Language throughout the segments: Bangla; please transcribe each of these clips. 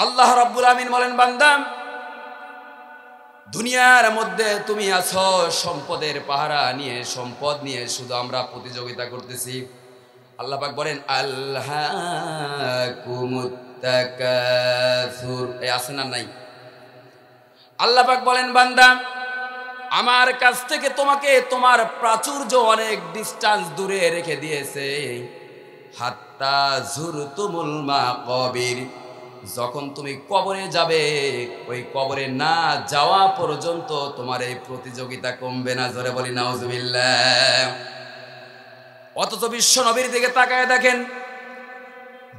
আল্লাহ রাব্বুল আমিন বলেন, বান্দা দুনিয়ার মধ্যে তুমি আছো সম্পদের পাহারা নিয়ে, সম্পদ নিয়ে শুধু আমরা প্রতিযোগিতা করতেছি। আল্লাহ পাক বলেন আল্লাহকুমুত তাকাসুর, এই আছে না নাই? আল্লাহ পাক বলেন, বান্দা আমার কাছ থেকে তোমাকে তোমার প্রাচুর্য অনেক ডিস্টেন্স দূরে রেখে দিয়েছে। হাত্তা যুরতুমুল মাকাবির, যখন তুমি কবরে যাবে ওই কবরে না যাওয়া পর্যন্ত তোমার এই প্রতিযোগিতা কমবে না। জোরে বলি নাউজুবিল্লাহ। অথচ বিশ্ব নবীর দিকে তাকায় দেখেন,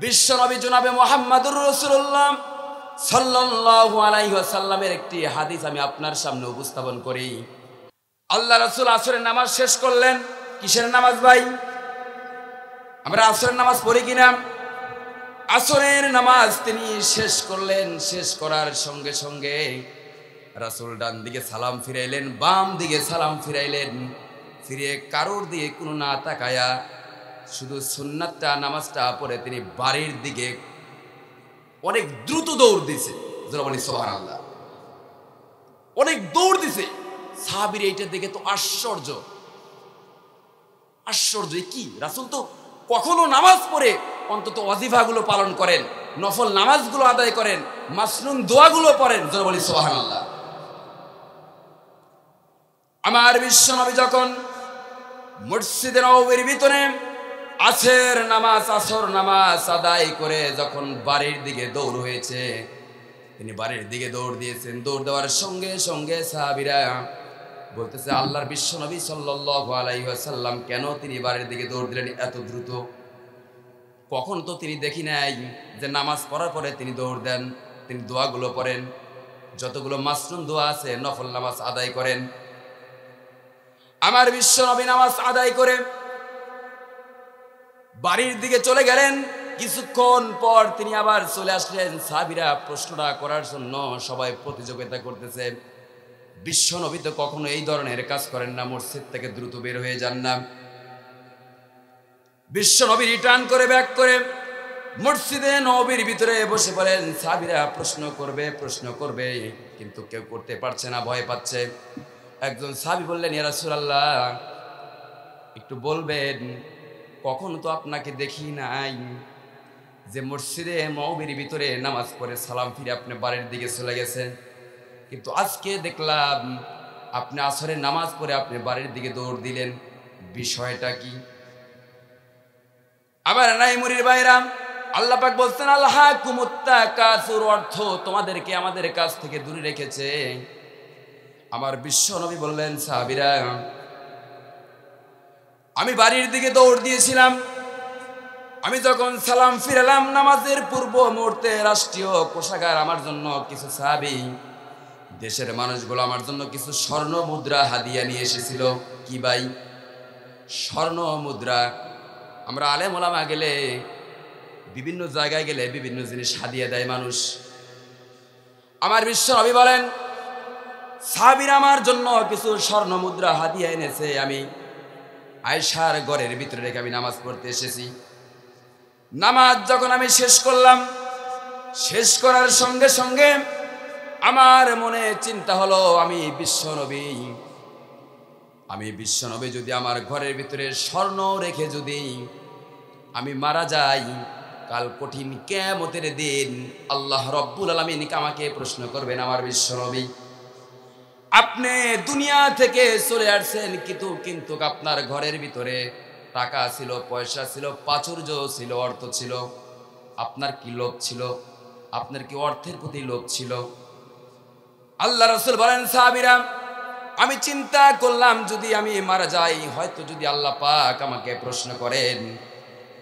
বিশ্ব নবী জনাবে মুহাম্মদুর রাসূলুল্লাহ সাল্লাল্লাহু আলাইহি ওয়াসাল্লামের একটি হাদিস আমি আপনার সামনে উপস্থাপন করি। আল্লাহ রাসূল আসরের নামাজ শেষ করলেন। কিসের নামাজ ভাই? আমরা আসরের নামাজ পড়ি কিনা? আসরের নামাজ তিনি শেষ করলেন। শেষ করার সঙ্গে সঙ্গে রাসূল ডান দিকে সালাম ফিরাইলেন, বাম দিকে সালাম ফিরাইলেন, ফিরে কারোর দিকে কোনো না তাকায়া শুধু সুন্নাতটা নামাজটা পড়ে তিনি বাড়ির দিকে অনেক দ্রুত দৌড় দিছে। যারা বলি সুবহানাল্লাহ, অনেক দৌড় দিছে। সাহাবীর এইটার দিকে তো আশ্চর্য, আশ্চর্য কি, রাসূল তো কখনো নামাজ পড়ে অন্তত ওয়াজিফাগুলো পালন করেন, নফল নামাজগুলো আদায় করেন, মাসনুন দোয়াগুলো পড়েন। যারা বলি সুবহানাল্লাহ। আমার বিশ্বনবী যখন মসজিদে নববীর ভিতরে আসর নামাজ আদায় করে যখন বাড়ির দিকে দৌড় হয়েছে, তিনি বাড়ির দিকে দৌড় দিয়েছেন। দৌড় দেওয়ার সঙ্গে সঙ্গে সাহাবীরা বলতেছে, আল্লাহর বিশ্বনবী সাল্লাল্লাহু আলাইহি ওয়াসাল্লাম কেন তিনি বাড়ির দিকে দৌড় দিলেন এত দ্রুত? কখন তো তিনি দেখি নাই যে নামাজ পড়ার পরে তিনি দৌড় দেন। তিনি দোয়াগুলো পড়েন, যতগুলো মাসনুন দোয়া আছে নফল নামাজ আদায় করেন। আমার বিশ্বনবী নামাজ আদায় করে বাড়ির দিকে চলে গেলেন। কিছুক্ষণ পর তিনি আবার চলে আসলেন। সাহাবীরা প্রশ্নটা করার জন্য সবাই প্রতিযোগিতা করতেছে। বিশ্বনবী তো কখনো এই ধরনের কাজ করেন না, মসজিদ থেকে দ্রুত বের হয়ে যান না। বিশ্বনবী রিটার্ন করে ব্যাক করে মসজিদে নববীর ভিতরে বসে পড়েন। সাহাবীরা প্রশ্ন করবে কিন্তু কেউ করতে পারছে না, ভয় পাচ্ছে। একজন সাহাবী বললেন, ইয়া রাসূলুল্লাহ একটু বলবেন, কখনো তো আপনাকে দেখি নাই যে মসজিদে নববীর ভিতরে নামাজ পড়ে সালাম ফিরে আপনি বাড়ির দিকে চলে গেছেন, কিন্তু আজকে দেখলাম আপনি আসরের নামাজ পড়ে আপনি বাড়ির দিকে দৌড় দিলেন, বিষয়টা কি? আবার নাই মুরির বাইরাম, আল্লাহ পাক বলছেন আল্লাহকুমুত তাকাসুর, অর্থ তোমাদেরকে আমাদের কাছ থেকে দূরে রেখেছে। আমার বিশ্ব নবী বললেন, সাহাবীরা আমি বাড়ির দিকে দৌড় দিয়েছিলাম, আমি যখন সালাম ফিরালাম নামাজের পূর্ব মুহূর্তে রাষ্ট্রীয় কোষাগার আমার জন্য কিছু সাহাবী, দেশের মানুষগুলো আমার জন্য কিছু স্বর্ণ মুদ্রা হাদিয়া নিয়ে এসেছিল। কি ভাই? স্বর্ণ মুদ্রা। আমরা আলেম ওলামা গেলে বিভিন্ন জায়গায় গেলে বিভিন্ন জিনিস হাদিয়া দেয় মানুষ। আমার বিশ্ব নবী বলেন, সাহাবীরা আমার জন্য কিছু স্বর্ণ মুদ্রা হাদিয়া এনেছে, আমি আয়েশার ঘরের ভিতরে রেখে আমি নামাজ পড়তে এসেছি। নামাজ যখন আমি শেষ করলাম, শেষ করার সঙ্গে সঙ্গে আমার মনে চিন্তা হলো, আমি বিশ্বনবী যদি আমার ঘরের ভিতরে স্বর্ণ রেখে যদি আমি মারা যাই, কাল কঠিন কিয়ামতের দিন আল্লাহ রাব্বুল আলামিন আমাকে প্রশ্ন করবেন, আমার বিশ্বনবী আপনি দুনিয়া থেকে চলে আসছেন কিন্তু আপনার ঘরের ভিতরে টাকা ছিল, পয়সা ছিল, প্রাচুর্য ছিল, অর্থ ছিল, আপনার কি লোভ ছিল? আপনার কি অর্থের প্রতি লোভ ছিল? আল্লাহ রাসূল বলেন, সাহাবীরা আমি চিন্তা করলাম যদি আমি মারা যাই, হয়তো যদি আল্লাহ পাক আমাকে প্রশ্ন করেন,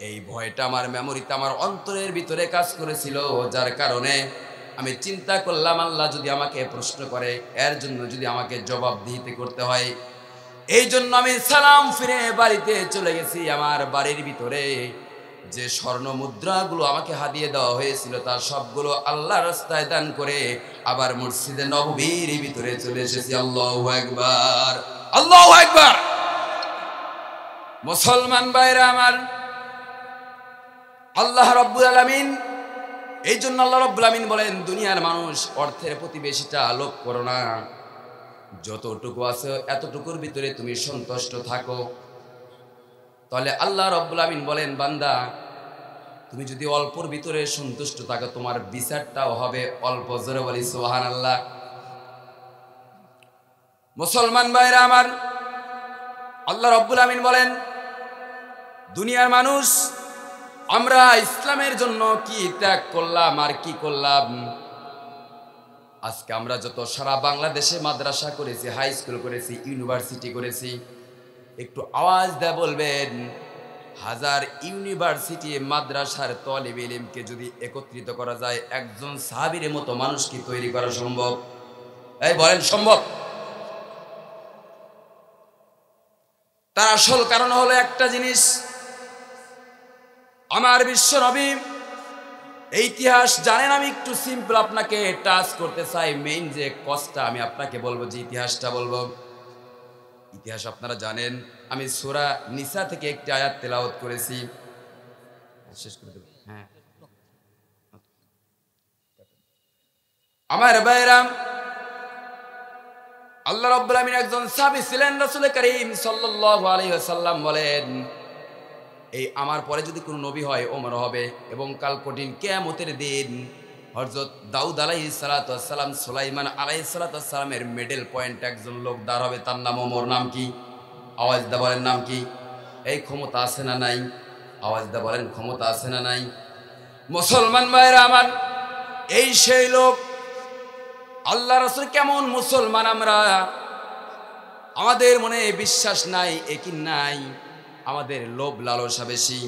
এই ভয়টা আমার মেমোরিতে আমার অন্তরের ভিতরে কাজ করেছিল, যার কারণে আমি চিন্তা করলাম আল্লাহ যদি আমাকে প্রশ্ন করে এর জন্য যদি আমাকে জবাবদিহিতে করতে হয়, এই জন্য আমি সালাম ফিরে বাড়িতে চলে গেছি। আমার বাড়ির ভিতরে যে স্বর্ণ মুদ্রাগুলো আমাকে হাদিয়ে দেওয়া হয়েছিল তার সবগুলো আল্লাহর রাস্তায় দান করে আবার মসজিদে নববীর ভিতরে চলে এসেছি। আল্লাহু আকবার, আল্লাহু আকবার। মুসলমান ভাইরা আমার, আল্লাহ রাব্বুল আলামিন এই জন্য আল্লাহ রাব্বুল আমিন বলেন, দুনিয়ার মানুষ অর্থের প্রতি বেশিটা লোভ করো না, যতটুকু আছে এতটুকুর ভিতরে তুমি সন্তুষ্ট থাকো। তাহলে আল্লাহ রাব্বুল আমিন বলেন, বান্দা তুমি যদি অল্পর ভিতরে সন্তুষ্ট থাকো তোমার বিচারটাও হবে অল্প। জোরে বলি সুবহানাল্লাহ। মুসলমান ভাইরা আমার, আল্লাহ রাব্বুল আমিন বলেন, দুনিয়ার মানুষ আমরা ইসলামের জন্য কি ত্যাগ করলাম আর কি করলাম। আজকে আমরা যত সারা বাংলাদেশে মাদ্রাসা করেছি, হাই স্কুল করেছি, ইউনিভার্সিটি করেছি, একটু আওয়াজ দেয়া বলবেন, হাজার ইউনিভার্সিটি মাদ্রাসার তালিবে ইলমকে যদি একত্রিত করা যায়, একজন সাহাবীর মতো মানুষ কি তৈরি করা সম্ভব? এই বলেন, সম্ভব? তার আসল কারণ হলো একটা জিনিস, আমার বিশ্ব নবী এই ইতিহাস জানেন। আমি একটু সিম্পল আপনাকে টাচ করতে চাই, মেইন যে কজটা আমি আপনাকে বলবো, যে ইতিহাসটা বলবো, ইতিহাস আপনারা জানেন। আমি সূরা নিসা থেকে একটি আয়াত তেলাওয়াত করেছি, শেষ করে দেব। হ্যাঁ আমার ভাইরা, আল্লাহ রাব্বুল আমিন একজন সাহাবী ছিলেন, রাসূল করিম সাল্লাল্লাহু আলাইহি ওয়াসাল্লাম বলেন, এই আমার পরে যদি কোনো নবী হয় ওমর হবে, এবং কাল কঠিন কিয়ামতের দিন হযরত দাউদ আলাইহিস সালাতু ওয়াস সালাম, সুলাইমান আলাইহিস সালাতু ওয়াস সালামের মিডল পয়েন্ট একজন লোক দাঁড় হবে, তার নাম ওমর। নাম কি? আওয়াজ দা বলেন, নাম কি? এই ক্ষমতা আছে না নাই? আওয়াজ দা বলেন, ক্ষমতা আছে না নাই? মুসলমান ভাইরা আমার, এই সেই লোক। আল্লাহ রাসূল কেমন মুসলমান আমরা, আমাদের মনে বিশ্বাস নাই, একই নাই, আমাদের লোভ লালসা বেশি।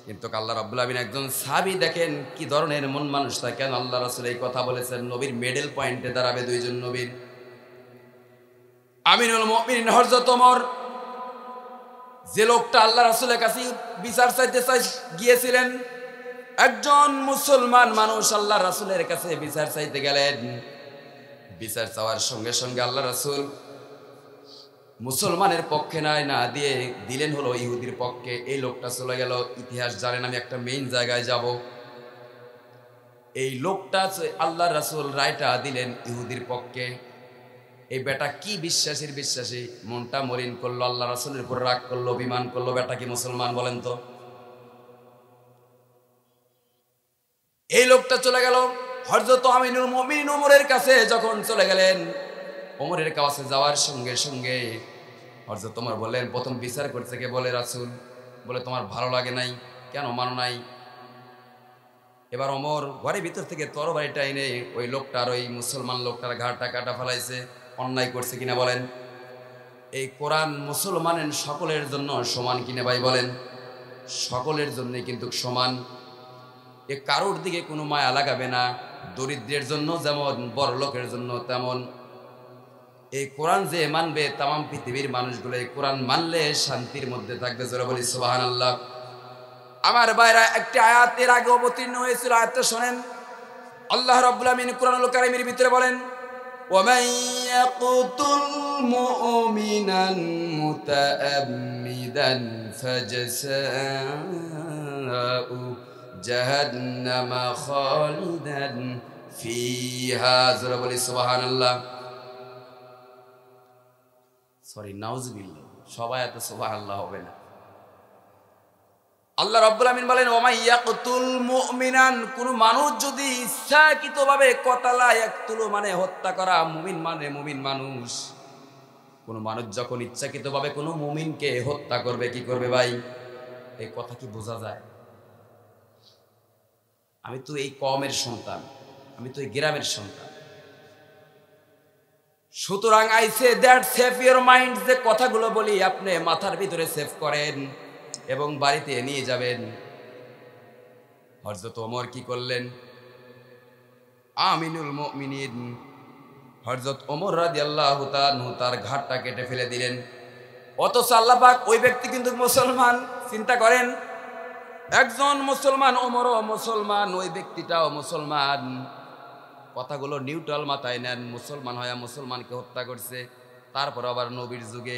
কিন্তু আল্লাহ রাব্বুল আমিন একজন সাহাবী, দেখেন কি ধরনের মন মানুষটা, কেন আল্লাহ রাসূল এই কথা বলেছেন। নবীর মিডল পয়েন্টে দাঁড়াবে দুইজন নবীর, আমিনুল মুমিনিন হযরত ওমর, যে লোকটা আল্লাহ রাসূলের কাছে বিচার চাইতে গিয়েছিলেন, একজন মুসলমান মানুষ আল্লাহ রাসূলের কাছে বিচার চাইতে গেলেন। বিচার চাওয়ার সঙ্গে সঙ্গে আল্লাহ রাসূল মুসলমানের পক্ষে না দিয়ে দিলেন হলো ইহুদির পক্ষে। এই লোকটা চলে গেল। ইতিহাস জানেন, আমি একটা মেইন জায়গায় যাব। এই লোকটা আল্লাহ রাসূল রায়টা দিলেন ইহুদির পক্ষে। এই বেটা কি বিশ্বাসী, মনটা মলিন করলো, আল্লাহ রাসূলের উপর রাগ করলো, অভিমান করলো। বেটা কি মুসলমান বলেন তো? এই লোকটা চলে গেল হযরত আমিনুল মুমিনিন ওমরের কাছে। যখন চলে গেলেন, ওমরের কাছে যাওয়ার সঙ্গে সঙ্গে হযরত ওমর বললেন, প্রথম বিচার করছে কে? বলে রাসূল। বলে, তোমার ভালো লাগে নাই, কেন মানো নাই? এবার ওমর ঘরের ভিতর থেকে তরবারিটা এনে ওই লোকটার, ওই মুসলমান লোকটার ঘাড়টা কাটা ফেলাইছে। অন্যায় করছে কিনা বলেন? এই কোরআন মুসলমানের সকলের জন্য সমান কিনা ভাই বলেন? সকলের জন্যই কিন্তু সমান। এ কারোর দিকে কোনো মায়া লাগাবে না, দরিদ্রের জন্য যেমন, বড় লোকের জন্য তেমন। এই কোরআন যে মানবে, তামাম পৃথিবীর মানুষগুলো এই কোরআন মানলে শান্তির মধ্যে থাকবে। জোরে বলি সুবহানাল্লাহ। আমার ভাইরা, একটি আয়াত এর আগে অবতীর্ণ হয়েছিল, আয়াতটা শোনেন। আল্লাহ রাব্বুল আমিন কুরআনুল কারীমের ভিতরে বলেন, وَمَن يَقْتُلْ مُؤْمِنًا مُتَعَمِّدًا فَجَزَاؤُهُ جَهَنَّمَ خَالِدًا فِيهَا। জোরে বলি সুবহানাল্লাহ। সরি, নাউজুবিল্লাহ। সবাই এত সুবহানাল্লাহ হবে না। আল্লাহ রাব্বুল আমিন বলেন, ওয়া মান ইয়াকতুল মুমিনান, কোন মানুষ যদি ইচ্ছাকৃতভাবে, কতালা ইয়াকতুলু মানে হত্যা করা, মুমিন মানে মুমিন মানুষ, কোন মানুষ যখন ইচ্ছাকৃতভাবে কোন মুমিনকে হত্যা করবে, কি করবে ভাই? এই কথা কি বোঝা যায়? আমি তো এই কওমের সন্তান, আমি তো এই গ্রামের সন্তান। সুতরাং আইসে দ্যাট সেভ ইউর মাইন্ড, যে কথাগুলো বলি আপনি মাথার ভিতরে সেভ করেন এবং বাড়িতে নিয়ে যাবেন। হযরত ওমর কি করলেন? আমিনুল মুমিনিন হযরত ওমর রাদিয়াল্লাহু তাআলা তার ঘাড়টা কেটে ফেলে দিলেন। অথচ আল্লাহ পাক, ওই ব্যক্তি কিন্তু মুসলমান। চিন্তা করেন, একজন মুসলমান, ওমরও মুসলমান, ওই ব্যক্তিটাও মুসলমান। কথাগুলো নিউট্রাল মাথায় নেন। মুসলমান হয়ে মুসলমানকে হত্যা করছে। তারপর আবার নবীর যুগে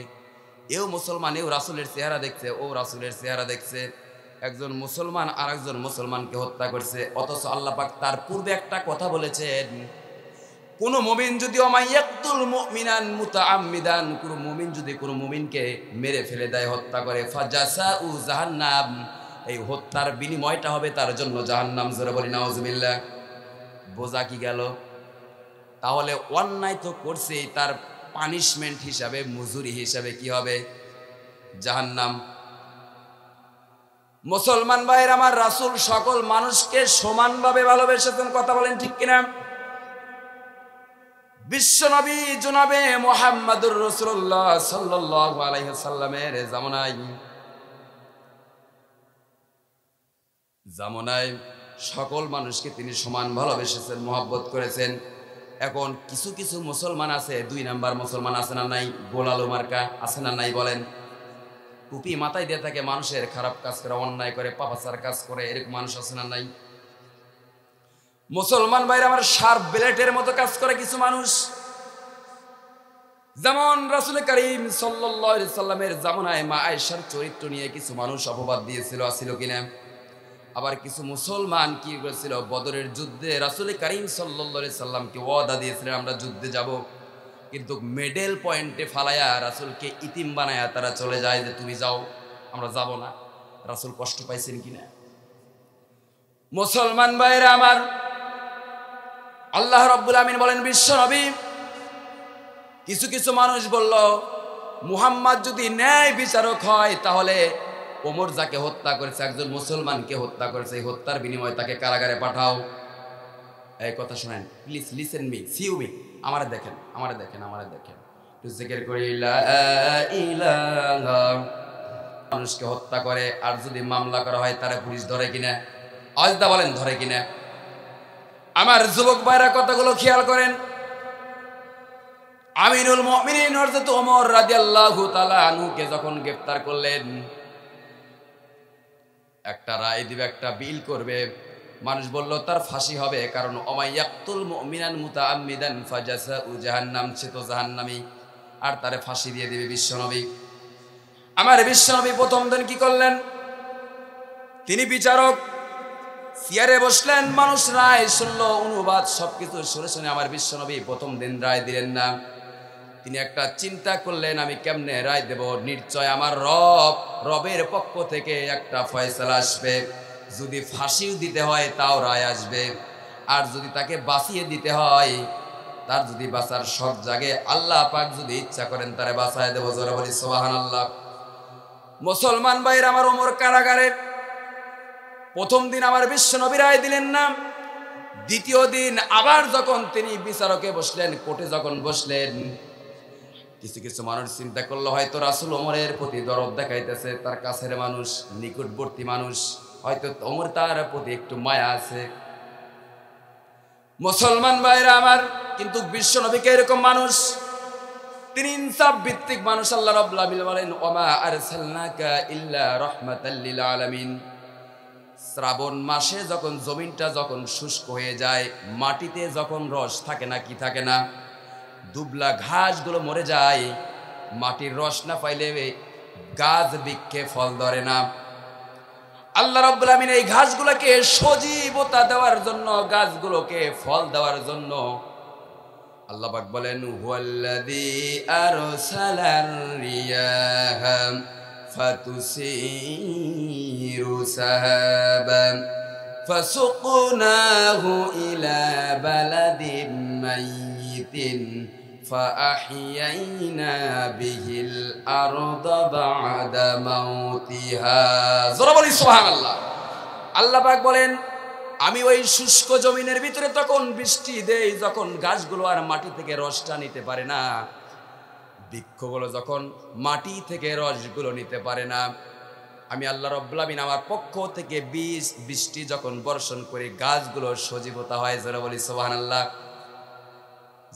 এও মুসলমান, এও রাসূলের চেহারা দেখছে, ও রাসূলের চেহারা দেখছে। একজন মুসলমান আর একজন মুসলমানকে হত্যা করছে, অথচ আল্লাহ পাক তার পূর্বে একটা কথা বলেছেন, কোন মুমিন যদি ওমাইয়াকতুল মুমিনান মুতাআম্মিদান, কোন মুমিন যদি কোন মুমিনকে মেরে ফেলে দেয়, হত্যা করে, ফাজাসাউ জাহান্নাম, এই হত্যার বিনিময়টা হবে তার জন্য জাহান্নাম। জোরে বলি নাউজুবিল্লাহ। বোঝা কি গেল? তাহলে অন্যায় তো করছে, তার পানিশমেন্ট হিসাবে, মজুরি হিসাবে কি হবে? জাহান্নাম। মুসলমান ভাইয়ের আমার, রাসূল সকল মানুষকে সমানভাবে ভালোবেসেছেন, কথা বলেন ঠিক কিনা? বিশ্বনবী জনাবে মুহাম্মদুর রাসূলুল্লাহ সাল্লাল্লাহু আলাইহি ওয়াসাল্লামের জামানায় সকল মানুষকে তিনি সমান ভালোবেসেছেন, মহব্বত করেছেন। এখন কিছু কিছু মুসলমান আছে, 2 নাম্বার মুসলমান আছে না নাই? গোলালু মার্কা আছে না নাই বলেন? টুপি মাথায় দিয়ে থাকে, মানুষের খারাপ কাজ করে, অন্যায় করে, পাপাচার কাজ করে, এরকম মানুষ আছে না নাই? মুসলমান ভাইরা আমার, শার্প ব্লেডের মতো কাজ করে কিছু মানুষ। যেমন রাসূল করিম সাল্লাল্লাহু আলাইহি সাল্লামের জামানায় মা আয়েশার চরিত্র নিয়ে কিছু মানুষ অপবাদ দিয়েছিল, আছিল কিনা? আবার কিছু মুসলমান কি করেছিল, বদরের যুদ্ধে রাসূল করিম সাল্লাল্লাহু আলাইহি সাল্লামকে ওয়াদা দিয়েছিলেন আমরা যুদ্ধে যাব, কিন্তু মিডল পয়েন্টে ফালায়া রাসূলকে ইতিম বানায়া তারা চলে যায় যে তুমি যাও, আমরা যাব না। রাসূল কষ্ট পাইছেন কিনা? মুসলমান ভাইরা আমার, আল্লাহ রাব্বুল আমিন বলেন, বিশ্ব নবী, কিছু কিছু মানুষ বলল মুহাম্মদ যদি ন্যায় বিচারক হয় তাহলে ওমর যাকে হত্যা করেছে, একজন মুসলমানকে হত্যা করেছে, এই হত্যার বিনিময়ে তাকে কারাগারে পাঠাও। এই কথা শুনেন, please listen me, see me, আমারে দেখেন, আমারে দেখেন, আমারে দেখেন, একটু জিকির করি লা ইলাহা। মানুষকে হত্যা করে আর যদি মামলা করা হয় তারা পুলিশ ধরে কিনা? আজদা বলেন ধরে কিনা? আমার যুবক ভাইরা কথাগুলো খেয়াল করেন। আমিরুল মুমিনিন হযরত ওমর রাদিয়াল্লাহু তাআলা আনহুকে যখন গ্রেফতার করলেন, একটা রায় দিবে, একটা বিল করবে, মানুষ বলল তার ফাঁসি হবে, কারণ ওমাইয়াকতুল মুমিনান মুতাআম্মিদান ফাজাসাউ জাহান্নাম, সে তো জাহান্নামী, আর তারে ফাঁসি দিয়ে দিবে বিশ্বনবী। আমার বিশ্বনবী প্রথম দিন কি করলেন? তিনি বিচারক, চেয়ারে বসলেন, মানুষ রায় শুনলো, অনুবাদ সবকিছু শুনে শুনে আমার বিশ্বনবী প্রথম দিন রায় দিলেন না। তিনি একটা চিন্তা করলেন, আমি কেমনে রায় দেব? নিশ্চয় আমার রবের পক্ষ থেকে একটা ফয়সালা আসবে, যদি ফাঁসিও দিতে হয় তাও রায় আসবে, আর যদি তাকে বাঁচিয়ে দিতে হয়, তার যদি বাঁচার শখ জাগে, আল্লাহ পাক যদি ইচ্ছা করেন তারে বাঁচায় দেব। জোরে বলি সুবহানাল্লাহ। মুসলমান ভাইরা আমার, ওমর কারাগারে। প্রথম দিন আমার বিশ্বনবী রায় দিলেন না, দ্বিতীয় দিন আবার যখন তিনি বিচারকে বসলেন, কোর্টে যখন বসলেন, কিছু কিছু মানুষ চিন্তা করলো হয়তো রাসূল ওমরের প্রতি দরদ দেখাইতেছে, তার কাছের মানুষ, নিকটবর্তী মানুষ, হয়তো ওমর তার প্রতি একটু মায়া আছে। মুসলমান ভাইরা আমার, কিন্তু বিশ্বনবীকে এরকম মানুষ, তিনি ইনসাফ ভিত্তিক মানুষ। আল্লাহ রাব্বুল আলামিন বলেন, ওমা আরসালনাকা ইল্লা রাহমাতাল লিল আলামিন। শ্রাবণ মাসে যখন জমিনটা যখন শুষ্ক হয়ে যায়, মাটিতে যখন রস থাকে না, কি থাকে না, দুবলা ঘাসগুলো মরে যায়, মাটির রস না পাইলে গাছ বৃক্ষে ফল ধরে না। আল্লাহ রাব্বুল আমিন এই ঘাসগুলোকে সজীবতা দেওয়ার জন্য, গাছগুলোকে ফল দেওয়ার জন্য আল্লাহ পাক বলেন, হুয়াল্লাযী আরসালার রিয়াহা ফাতুসিরু সাহাবান ফাসুকনাহু ইলা বালাদিন মাইয়িতিন ফাআহইয়াইনা বিহিল আরদা বা'দা মাউতিহা। জোরে বলি সুবহানাল্লাহ। আল্লাহ পাক বলেন, আমি ওই শুষ্ক জমিনের ভিতরে তখন বৃষ্টি দেই, যখন গাছগুলো আর মাটি থেকে রসটা নিতে পারে না, বৃক্ষগুলো যখন মাটি থেকে রসগুলো নিতে পারে না, আমি আল্লাহ রাব্বুল আমিন আমার পক্ষ থেকে বৃষ্টি যখন বর্ষণ করে গাছগুলো সজীবতা হয়। যারা বলি সুবহানাল্লাহ।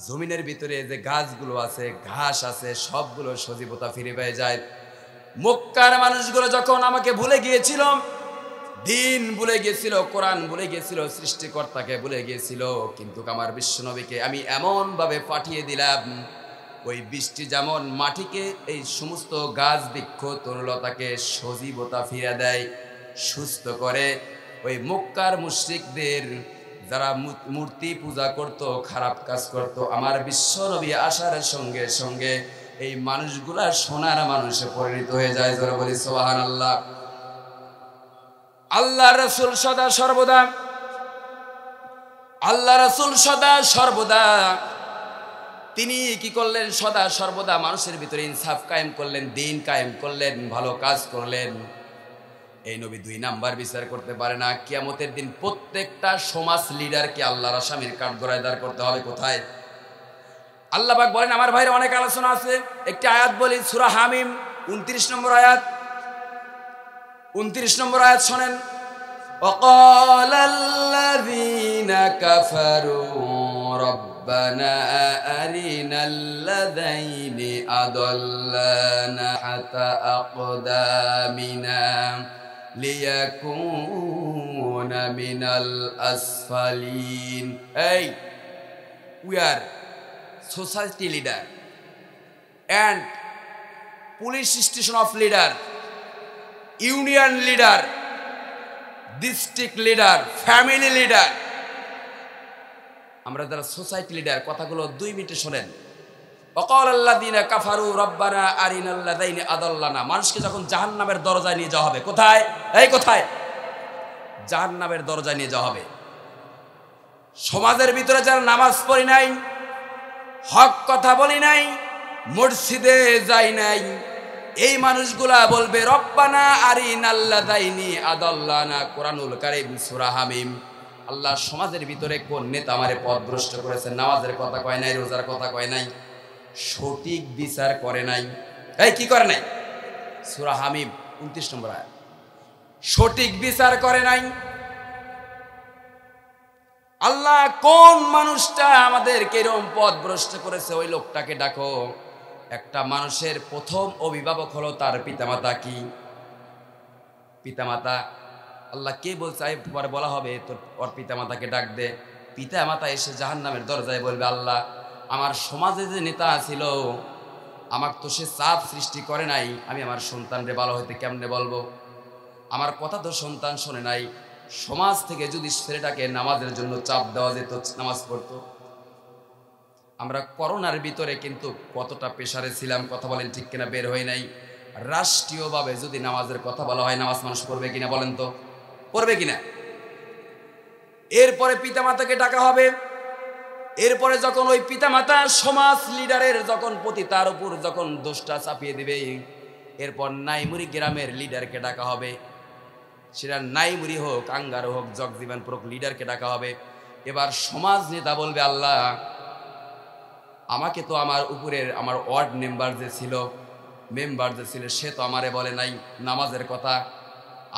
জমিনের ভিতরে যে গাছগুলো আছে, ঘাস আছে, সবগুলো সজীবতা ফিরে পেয়ে যায়। মক্কার মানুষগুলো যখন আমাকে ভুলে গিয়েছিল, দিন ভুলে গিয়েছিল, কোরআন ভুলে গিয়েছিল, সৃষ্টিকর্তাকে ভুলে গিয়েছিল, কিন্তু আমার বিশ্বনবীকে আমি এমন ভাবে পাঠিয়ে দিলাম, ওই বৃষ্টি যেমন মাটিকে, এই সমস্ত গাছ বৃক্ষ তরুলতাকে সজীবতা ফিরে দেয়, সুস্থ করে ওই মক্কার মুশরিকদের যারা মূর্তি পূজা করত, খারাপ কাজ করত, আমার বিশ্বনবী আসার সঙ্গে সঙ্গে এই মানুষগুলা সোনার মানুষে পরিণত হয়ে যায়। যারা বলি সুবহানাল্লাহ। আল্লাহ রাসূল সদা সর্বদা তিনি কি করলেন? সদা সর্বদা মানুষের ভিতরে ইনসাফ কায়েম করলেন, দ্বীন কায়েম করলেন, ভালো কাজ করলেন। এই নবী 2 নাম্বার বিচার করতে পারে না। কিয়ামতের দিন প্রত্যেকটা সমাজ লিডারকে আল্লাহর আসামির কাঠগড়ায় দাঁড় করতে হবে। কোথায়? আল্লাহ পাক বলেন, আমার ভাইরা অনেক আলোচনা আছে, একটি আয়াত বলি, সূরা হামিম 29 নম্বর আয়াত। 29 নম্বর আয়াত শোনেন। وقال الذين كفروا ربنا أرنا الذين أضلنا حتى أقدامنا ليكون من الأسفلين. Hey, we are society leader and police station of leader, union leader, district leader, family leader, আমরা যারা সোসাইটি লিডার, কথাগুলো 2 মিনিটে শোনেন। ওয়াকাল আল্লাযীনা কাফারু রব্বানা আরিনাল্লাযীনা আদাল্লানা। মানুষকে যখন জাহান্নামের দরজায় নিয়ে যাওয়া হবে, কোথায়? এই কোথায়? জাহান্নামের দরজায় নিয়ে যাওয়া হবে। সমাজের ভিতরে যারা নামাজ পড়ি নাই, হক কথা বলি নাই, মসজিদে যাই নাই, এই মানুষগুলা বলবে রব্বানা আরিনাল্লাযীনা আদাল্লানা। কোরআনুল কারীম সূরা হামিম। আল্লাহ সমাজের ভিতরে কোন নেতা আমারে পথভ্রষ্ট করেছে? নামাজের কথা কয় নাই, রোজার কথা কয় নাই, সঠিক বিচার করে নাই। এই কি করে নাই? সূরা হামিম 29 নম্বর আয়াত। সঠিক বিচার করে নাই। আল্লাহ কোন মানুষটা আমাদেরকে এরকম পথভ্রষ্ট করেছে ওই লোকটাকে ডাকো। একটা মানুষের প্রথম অভিভাবক হলো তার পিতামাতা। কি পিতামাতা? আল্লাহ কে বলছে? পরে বলা হবে তোর ওর পিতামাতাকে ডাক দে। পিতামাতা এসে জাহান্নামের দরজায় বলবে, আল্লাহ আমার সমাজে যে নেতা ছিল আমাকে তো সে চাপ সৃষ্টি করে নাই, আমি আমার সন্তানরে ভালো হইতে কেমনে বলবো? আমার কথা তো সন্তান শোনে নাই। সমাজ থেকে যদি ছেলেটাকে নামাজের জন্য চাপ দেওয়া যেত, নামাজ পড়তো। আমরা করোনার ভিতরে কিন্তু কতটা প্রেসারে ছিলাম, কথা বলেন ঠিক কিনা? বের হই নাই। রাষ্ট্রীয়ভাবে যদি নামাজের কথা বলা হয়, নামাজ মানুষ পড়বে কিনা বলেন তো? পড়বে কিনা? এরপরে পিতামাতাকে ডাকা হবে। এরপরে যখন ওই পিতামাতা সমাজ লিডারের যখন প্রতি তার উপর যখন দোষটা চাপিয়ে দিবে, এরপর নাইমুরি গ্রামের লিডারকে ডাকা হবে। সেটা নাইমুরি হোক, আঙ্গারো হোক, জগজীবন প্রক লিডারকে ডাকা হবে। এবার সমাজ নেতা বলবে, আল্লাহ আমাকে তো আমার উপরের আমার ওয়ার্ড মেম্বার যে ছিল সে তো আমারে বলে নাই নামাজের কথা,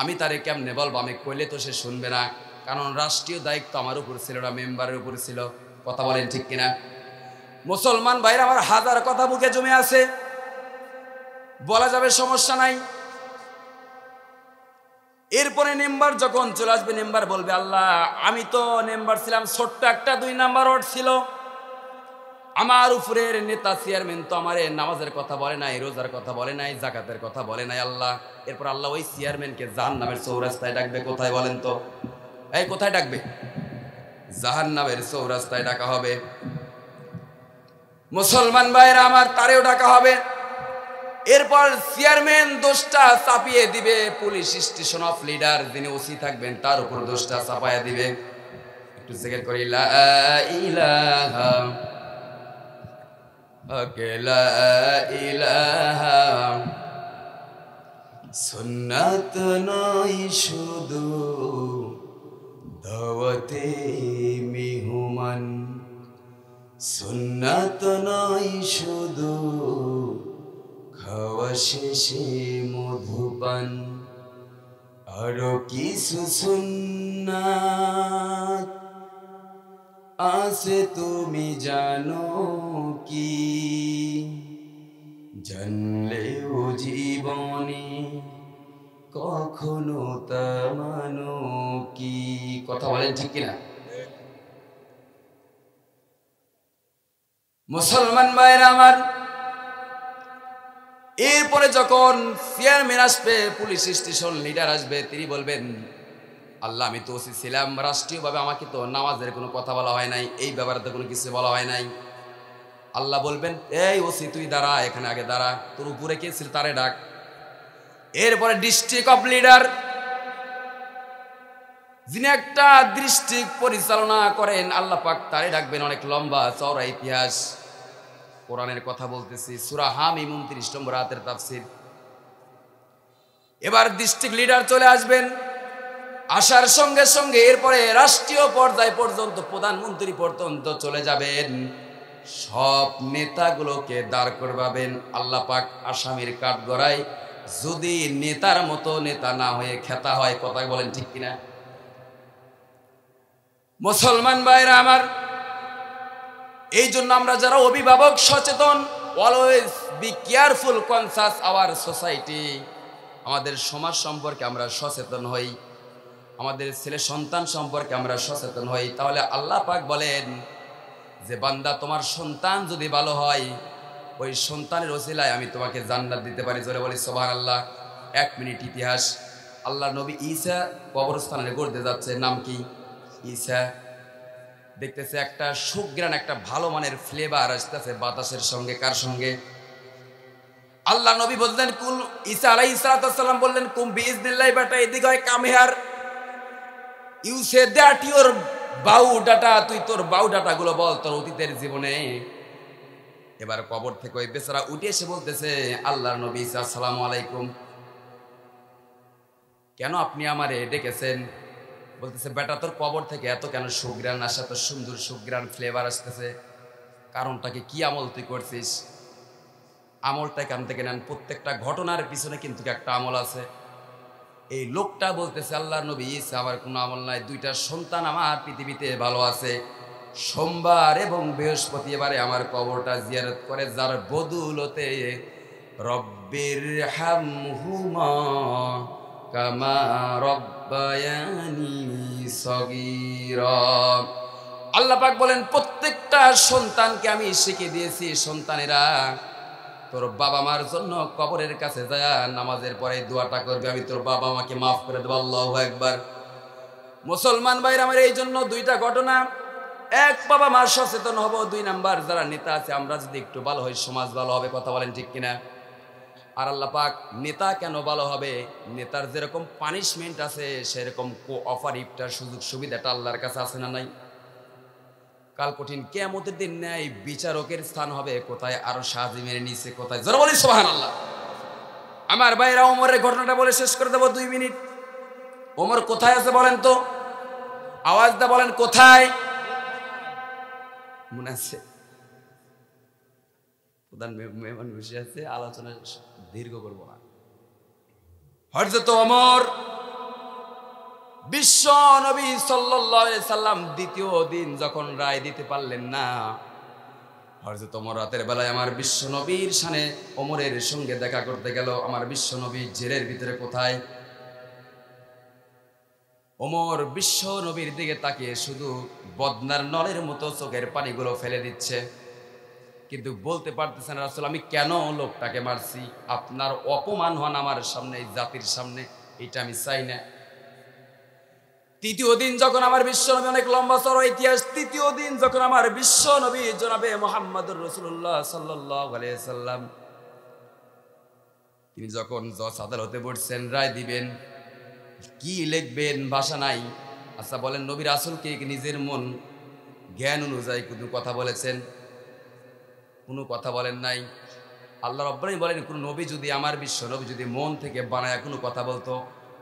আমি তারে কেমনে বলবো? আমি কইলে তো সে শুনবে না, কারণ রাষ্ট্রীয় দায়িত্ব আমার উপর ছিল না, মেম্বারের উপর ছিল। কথা বলেন ঠিক কিনা? মুসলমান ভাইরা আমার হাজার কথা বুকে জমে আছে, বলা যাবে, সমস্যা নাই। এরপরে মেম্বার যখন চলে আসবে, মেম্বার বলবে, আল্লাহ আমি তো মেম্বার ছিলাম, ছোট্ট একটা 2 নাম্বার ওয়ার্ড ছিল, আমার উপরের নেতা চেয়ারম্যান তো আমারে নামাজের কথা বলে নাই, রোজার কথা বলে নাই, জাকাতের কথা বলে নাই। আল্লাহ এরপর আল্লাহ ওই চেয়ারম্যানকে জাহান্নামের চৌরাস্তায় ডাকবে। কোথায় বলেন তো? এই কোথায় ডাকবে? জাহান্নামের চৌরাস্তায় ডাকা হবে। মুসলমান ভাইরা আমার, তারেও ডাকা হবে। এরপর চেয়ারম্যান দোষটা চাপিয়ে দিবে পুলিশ স্টেশন অফ লিডার, যিনি ওসি থাকবেন তার উপর দোষটা চাপায়া দিবে। একটু জিকির করি, লা ইলাহা লা ইলাহা। সুন্নাত নয় শুধু দাওয়াতে মেহমান, সুন্নাত নয় শুধু খাওয়া শেষে মধুপান, আরো কিছু সুন্নাত আছে তুমি জানো কি? জানলেও জীবনে কখনো তা মানো কি? কথা বলেন ঠিক কিনা? মুসলমান ভাইরা আমার, এরপরে যখন চেয়ারম্যান আসবে, পুলিশ স্টেশন লিডার আসবে, তিনি বলবেন আল্লাহ আমি তো ওসি ছিলাম, রাষ্ট্রীয়ভাবে আমাকে তো নামাজের কোনো কথা বলা হয় নাই, এই ব্যাপারে তো কোনো কিছু বলা হয় নাই। আল্লাহ বলবেন এই ওসি তুই দাঁড়া, এখানে আগে দাঁড়া, তোর উপরে কে ছিল তারে ডাক। এরপরে ডিস্ট্রিক্ট অফ লিডার, যিনি একটা ডিস্ট্রিক্ট পরিচালনা করেন, আল্লাহ পাক তারে ডাকবেন। অনেক লম্বা চওড়া ইতিহাস, কোরআনের কথা বলতেছি, সূরা হামিম 29 নম্বর আয়াতের তাফসীর। এবার ডিস্ট্রিক্ট লিডার চলে আসবেন, আসার সঙ্গে সঙ্গে এরপরে রাষ্ট্রীয় পর্যায় পর্যন্ত, প্রধানমন্ত্রী পর্যন্ত চলে যাবেন, সব নেতাগুলোকে দাঁড় করবাবেন। আল্লাহ পাক আসামির কাঠগড়ায় যদি নেতার মতো নেতা না হয়ে খেতা হয়, কথা বলেন ঠিক কিনা? মুসলমান ভাইরা আমার, এই জন্য আমরা যারা অভিভাবক সচেতন, always be careful, conscious our society, আমাদের সমাজ সম্পর্কে আমরা সচেতন হই, আমাদের ছেলে সন্তান সম্পর্কে আমরা সচেতন হই। তাহলে আল্লাহ পাক বলেন যে বান্দা তোমার সন্তান যদি ভালো হয়, ওই সন্তানের ওসিলায় আমি তোমাকে জান্নাত দিতে পারি। জোরে বলি সুবহানাল্লাহ। 1 মিনিট ইতিহাস। আল্লাহ নবী ঈসা কবরস্থানে ঘুরতে যাচ্ছে, নাম কি? ঈসা। দেখতেছে একটা সুঘ্রাণ, একটা ভালো মানের ফ্লেভার আসতেছে বাতাসের সঙ্গে। কার সঙ্গে? আল্লাহ নবী বললেন কুল, ঈসা আলাইহিস সালাম বললেন কুম বিইজনিল্লাহ, বেটা এদিকে হয়, come here, you say that your বাউ ডাটা, তুই তোর বাউ ডাটা গুলো বল তোর অতীতের জীবনে। এবার কবর থেকে ওই বেচারা উঠে এসে বলতেছে আল্লাহর নবী ঈসা আসসালামু আলাইকুম, কেন আপনি আমারে ডেকেছেন? বলতেছে বেটা তোর কবর থেকে এত কেন সুঘ্রাণ আসে, এত সুন্দর সুঘ্রাণ ফ্লেভার আসতেছে, কারণটাকে কি আমল তুই করছিস? আমলটা কেন থেকে নেন? প্রত্যেকটা ঘটনার পিছনে কিন্তু একটা আমল আছে। এই লোকটা বলতেছে আল্লাহর নবী ঈসা আমার কোনো আমল নাই, 2টা সন্তান আমার পৃথিবীতে ভালো আছে, সোমবার এবং বৃহস্পতিবারে আমার কবরটা জিয়ারত করে, যার বদৌলতে রব্বির হামহুমা কামা রব্বায়ানি সগীরা। আল্লাহ পাক বলেন প্রত্যেকটা সন্তানকে আমি শিখিয়ে দিয়েছি, সন্তানেরা তোর বাবা মার জন্য কবরের কাছে যায় নামাজের পরে দোয়াটা করবে, আমি তোর বাবা মাকে মাফ করে দেবো। আল্লাহু আকবার। মুসলমান ভাইরা আমার, এই জন্য 2টা ঘটনা, 1 বাবা মা সচেতন হব, 2 নাম্বার যারা নেতা আছে আমরা যদি একটু ভালো হই, সমাজ ভালো হবে। কথা বলেন ঠিক কিনা? আর আল্লাহ পাক নেতা কেন ভালো হবে? নেতার যেরকম পানিশমেন্ট আছে সেরকম অফার ইফতার সুযোগ সুবিধাটা আল্লাহর কাছে আছে না নাই? কাল কঠিন কিয়ামতের দিন ন্যায় বিচারকের স্থান হবে কোথায়? আরো শাহজিমের নিচে কোথায়? জোরে বলি সুবহানাল্লাহ। আমার ভাইরা, ওমরের ঘটনাটা বলে শেষ করে দেবো 2 মিনিট। ওমর কোথায় আছে বলেন তো? আওয়াজটা বলেন, কোথায়? মনে আছে? প্রধান মেহমান বসে আছে, আলোচনা দীর্ঘ করব না। হযরত ওমর বিশ্ব নবী সাল্লাল্লাহু আলাইহি সাল্লাম দ্বিতীয় দিন যখন রায় দিতে পারলেন না, হযরত ওমর রাতের বেলায় আমার বিশ্ব নবীর সামনে ওমরের সঙ্গে দেখা করতে গেল। আমার বিশ্ব নবী জেলের ভিতরে কোথায়? ওমর বিশ্ব নবীর দিকে তাকিয়ে শুধু বদনার নলের মতো চোখের পানিগুলো ফেলে দিচ্ছে, কিন্তু বলতে পারতেছেন রাসূল আমি কেন লোকটাকে মারছি? আপনার অপমান হন আমার সামনে, এই জাতির সামনে, এটা আমি চাই না। তৃতীয় দিন যখন আমার বিশ্ব নবী, অনেক লম্বা চড়া ইতিহাস, তৃতীয় দিন যখন আমার বিশ্ব নবী জনাবে মুহাম্মদুর রাসূলুল্লাহ সাল্লাল্লাহু আলাইহি সাল্লাম তিনি যখন জজ আদালতে বসছেন, রায় দিবেন, কি লিখবেন ভাষা নাই। আচ্ছা বলেন, নবী রাসূলকে নিজের মন জ্ঞান অনুযায়ী কোনো কথা বলেছেন? কোনো কথা বলেন নাই। আল্লাহ রাব্বুল আলামিন বলেন কোন নবী যদি, আমার বিশ্ব নবী যদি মন থেকে বানায় কোনো কথা বলতো,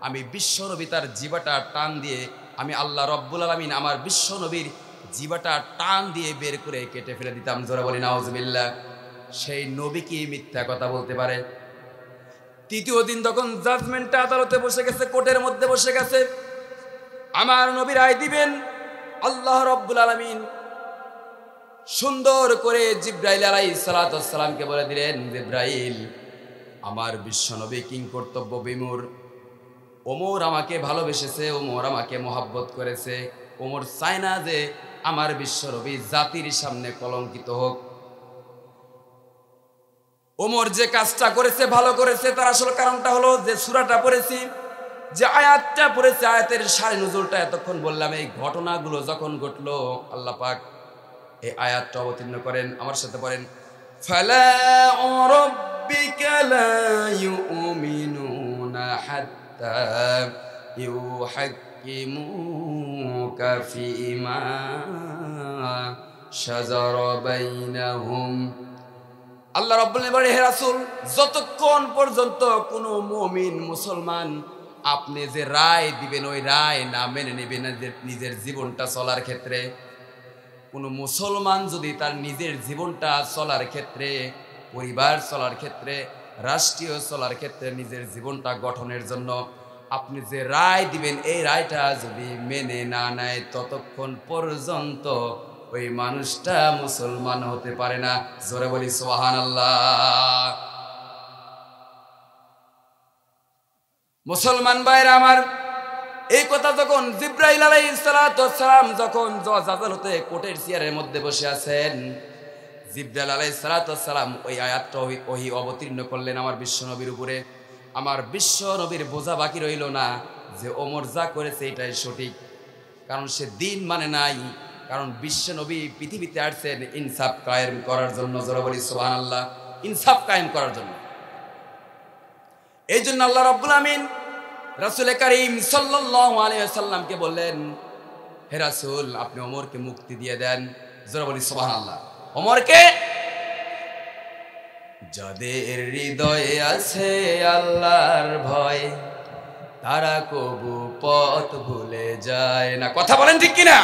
আমি বিশ্ব নবী তার জিহ্বাটা টান দিয়ে, আমি আল্লাহ রাব্বুল আলামিন আমার বিশ্ব নবীর জিহ্বাটা টান দিয়ে বের করে কেটে ফেলে দিতাম। জোরে বলি নাউজুবিল্লাহ। সেই নবী কি মিথ্যা কথা বলতে পারে? তৃতীয় দিন যখন জাজমেন্টটা আদালতে বসে গেছে, কোর্টের মধ্যে বসে গেছে, আমার নবী রায় দিবেন, আল্লাহ রাব্বুল আলামিন সুন্দর করে জিব্রাইল আলাইহিস সালাতু ওয়াস সালামকে বলে দিলেন, জিব্রাইল আমার বিশ্ব নবী কিং কর্তব্য বিমূর, ওমর আমাকে ভালোবেসেছে, ওমর আমাকে মহাব্বত করেছে, ওমর চায় না যে আমার বিশ্ব নবী জাতির সামনে কলঙ্কিত হোক। ওমর যে কাজটা করেছে ভালো করেছে, তার আসল কারণটা হলো যে সূরাটা পড়েছি, যে আয়াতটা পড়েছে, আয়াতের সারে নজুলটা এতক্ষণ বললাম, এই ঘটনাগুলো যখন ঘটলো আল্লাহ পাক এই আয়াতটা অবতীর্ণ করেন। আমার সাথে পড়েন, ফালা রাব্বিকা লা ইউমিনুনা হাত্তা ইউহাক্কিমুকা ফীমা শাজারা বাইনাহুম। আল্লাহ রাব্বুল আলামিন বলেন, হে রাসূল, যতক্ষণ পর্যন্ত কোনো মুমিন মুসলমান আপনি যে রায় দিবেন ওই রায় না মেনে নেবেন নিজের জীবনটা চলার ক্ষেত্রে, কোনো মুসলমান যদি তার নিজের জীবনটা চলার ক্ষেত্রে, পরিবার চলার ক্ষেত্রে, রাষ্ট্রীয় চলার ক্ষেত্রে, নিজের জীবনটা গঠনের জন্য আপনি যে রায় দিবেন এই রায়টা যদি মেনে না নেয়, ততক্ষণ পর্যন্ত ওই মানুষটা মুসলমান হতে পারে না। জোরে বলি সুবহানাল্লাহ। মুসলমান ভাইরা আমার, এই কথা যখন জিবরাইল আলাইহিস সালাতু ওয়াস সালাম যখন জজ আদালতে কোর্টের চেয়ারের মধ্যে বসে আছেন, জিবরাইল আলাইহিস সালাতু ওয়াস সালাম ওই আয়াতটা ওহী অবতীর্ণ করলেন আমার বিশ্ব নবীর উপরে। আমার বিশ্ব নবীর বোঝা বাকি রইল না যে ওমর যা করেছে এটাই সঠিক, কারণ সে দিন মানে নাই, কারণ বিশ্ব নবী পৃথিবীতে আসছেন ইনসাফ কায়েম করার জন্য। জোরে বলি সুবহানাল্লাহ, ইনসাফ কায়েম করার জন্য। এই জন্য আল্লাহ রাব্বুল আমিন রাসূল কারীম সাল্লাল্লাহু আলাইহি ওয়াসাল্লামকে বললেন, হে রাসূল, আপনি ওমরকে মুক্তি দিয়ে দেন। জোরে বলি সুবহানাল্লাহ। ওমরকে, যাদের হৃদয়ে আছে আল্লাহর ভয় তারা কবু পথ ভুলে যায় না। কথা বলেন ঠিক কিনা?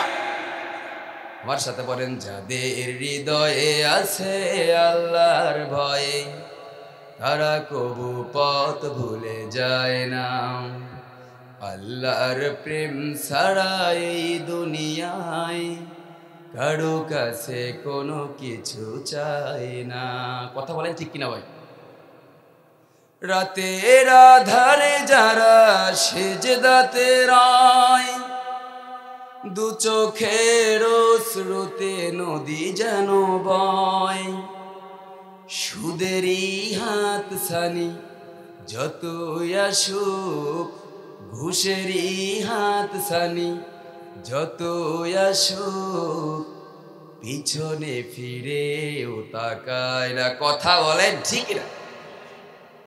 আমার সাথে বলেন, যাদের হৃদয়ে আছে আল্লাহর ভয় তারা কবু পথ ভুলে যায় না। আল্লাহর প্রেম ছাড়া এই দুনিয়ায় কারো কাছে কোনো কিছু চাই না। কথা বলেন ঠিক কিনা ভাই? রাতের আধারে যারা সেজদাতে রায়, দু চোখের অশ্রুতে নদী যেন বয়, সুদেরই হাত ছানি যতই আসুক, ঘুষেরই হাত ছানি যতই আসুক, পিছনে ফিরেও তাকায় না। কথা বলেন ঠিক না?